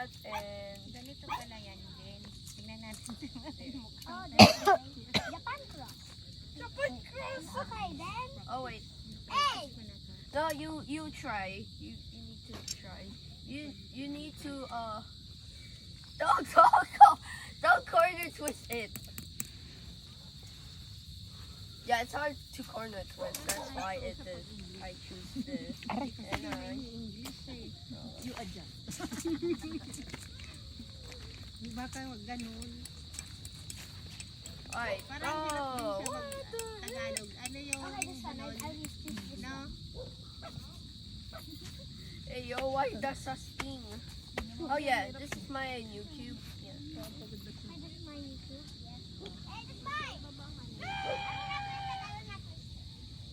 that and Ganito pala yan din. Tingnan natin yung mukha. Oh, Japan cross. Japan cross. Okay, then. Oh wait. Hey! No, you try. You need to try. You need to don't corner twist it. Yeah, it's hard to corner twist. That's why it is. I choose this. And You adjust. Di ba ka wag ganun? alright. Parang Oh, hirap din siya mag-Tagalog. Ano yung Okay, this one. ganun? I will choose this No? hey yo, why does a sting? Oh yeah, this is my new cube. Yeah. Hi, this is my YouTube. Yes. Hey, this is mine!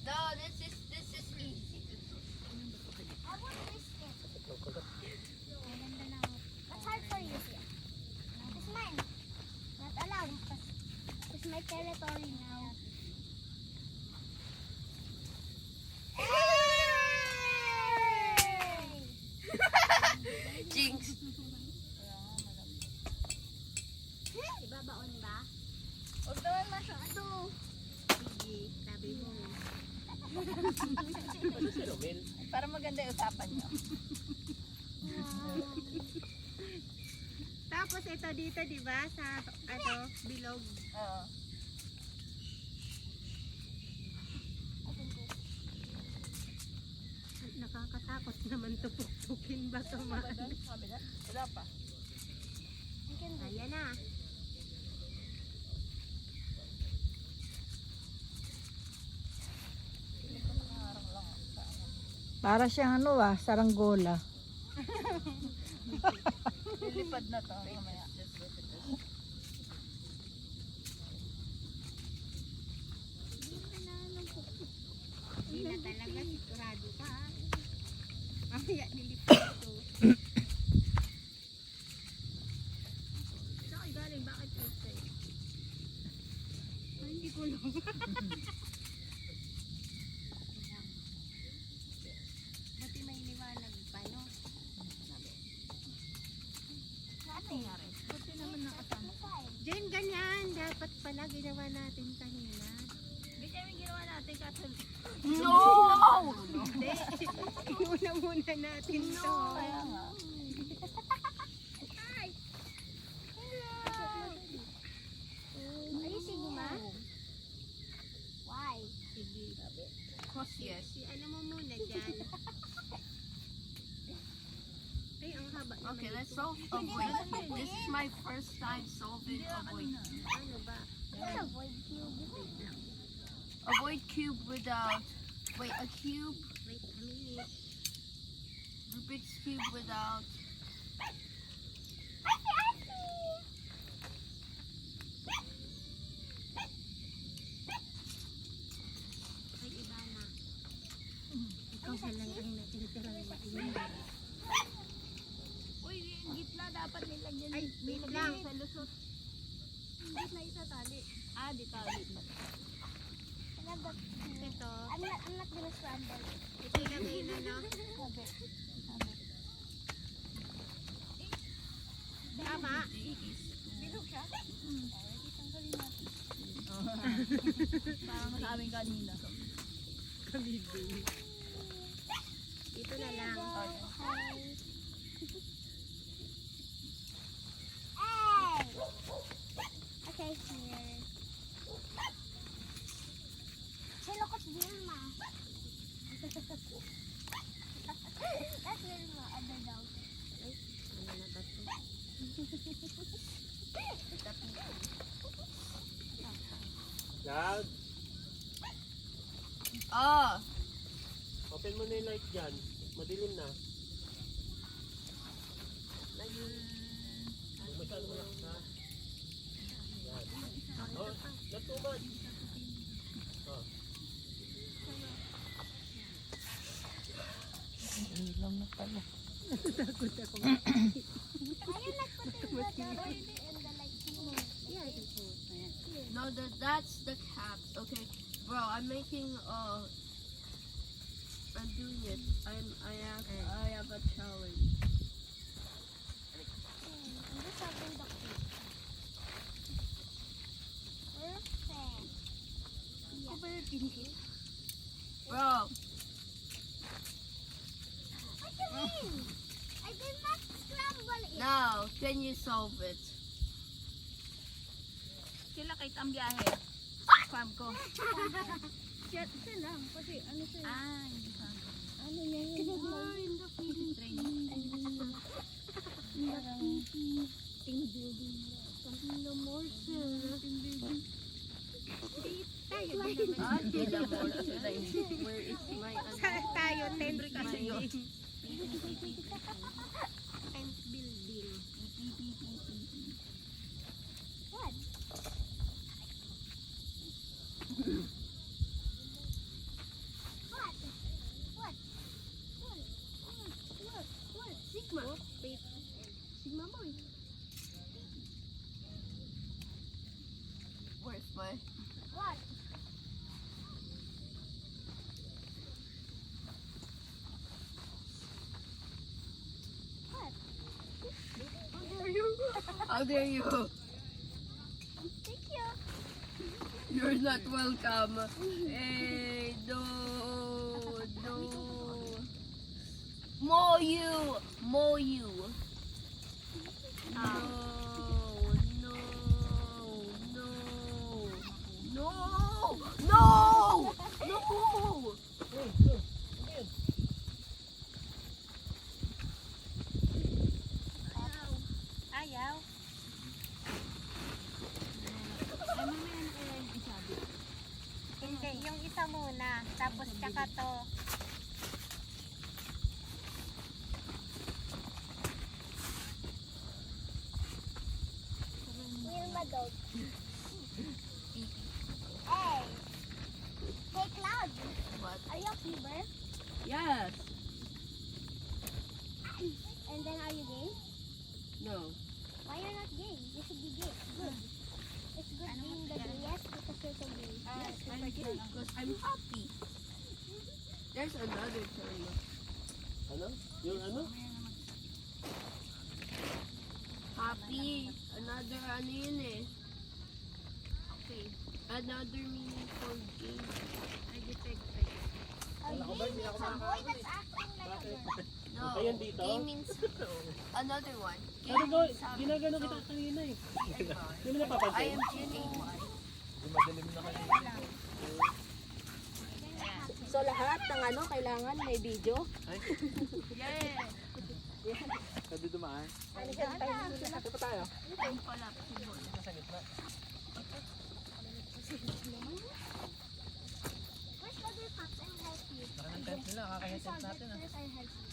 No, this is easy. I want this thing. What's hard for you here? This is mine. Not allowed. It's my territory now. Hey! Jinx. Ibabaon ba? Huwag naman masyado. Sige, sabi mo. Para maganda yung usapan niyo. Tapos ito dito, di ba? Sa bilog. Oo. Nakakatakot naman tupok-tukin ba tumaan? Wala pa. Ayan na. Para siyang saranggola. Lilipad na to. Mamaya. Just look at this. Hindi na talaga, sigurado ka. Mamaya nilipad ito. Saan galing? Bakit ito? Ay, hindi ko lang. Buti may liwanag pa, no? Buti naman nakasama. Jen, ganyan. Dapat pala ginawa natin kanina. Ganyan yung ginawa natin katal. Hindi. Muna natin to. Kaya nga. Are you singing, Ma? Why? Sige. Cause yes. Si ano mo muna dyan. Ay, ang haba naman. Okay, let's ito. solve avoid. This is my first time solving avoid. Ano ba? What's a void cube? Avoid cube without. Wait, a cube. Wait a minute. Rubik's cube without. Ay, iba na. Ikaw na lang ang natintirang mainit. Uy, yung gitna dapat nilagyan. Ay, wait lang. Sa lusot. Hindi na isa tali. Ah, di tali. Ito. I'm not gonna scramble. Ito ilagay na, no? Tama. Bilog siya? Parang sa amin kanina. Kabibig. Ito na lang. Hey! Okay, here. Hey, look at Vilma. That's Vilma, underdog. Ano na ba ito? Dad, Ah! open mo na yung light dyan. Madilim na. Huwag masyado malakas ha. Yan. Oh, not too much. Oh. Ilaw na pala. Takot ako. Ayun, nagputol the LED and the light. Yan, ito. No, that's the cap. Okay, bro, I'm making I'm doing it. I have a challenge. mean? I did not scramble it. Now, can you solve it? Sila kay ang biyahe. Farm ko. Siya lang. Kasi ano siya? Ah, hindi farm ko. Ano niya yun? Training. Team building. The morsel. Team building. Tayo. Ah, Tita Morsel. Where is my Tayo, tent kasi yun. And building. What? What? What? What? Sigma. Sigma boy. Where's my... What? What? How dare you? Thank you. You're not welcome. Hey, no, no. Mow you. No, no, no, no, no, no. Ayaw. Ay, mamaya na kaya yung isabi. Hindi, yung isa muna. Tapos tsaka to. Wilma dog. Hey! Hey, Cloud! What? Are you a fever? Yes. And then are you gay? No. Why you're not gay? You should be gay. Good. It's good being the gayest because you're so gay. Yes, I'm gay because I'm happy. There's another turn. Ano? Yung ano? Happy. Another ano yun eh. Okay. Another meaningful game. I detect. A gay means a boy that's acting like a girl. No. Ayan dito? Game means another one. Game Ano ba? means happy. Ginagano kita kanina eh. Hindi mo I napapansin? am tuning. So lahat ng ano kailangan may video? Yeah. Sabi dumaan. Ito pa tayo. Nasa gitna. Where's the other pups? I'll help you. Naka ng tent nila, kakayasin natin ah. First, I'll help you.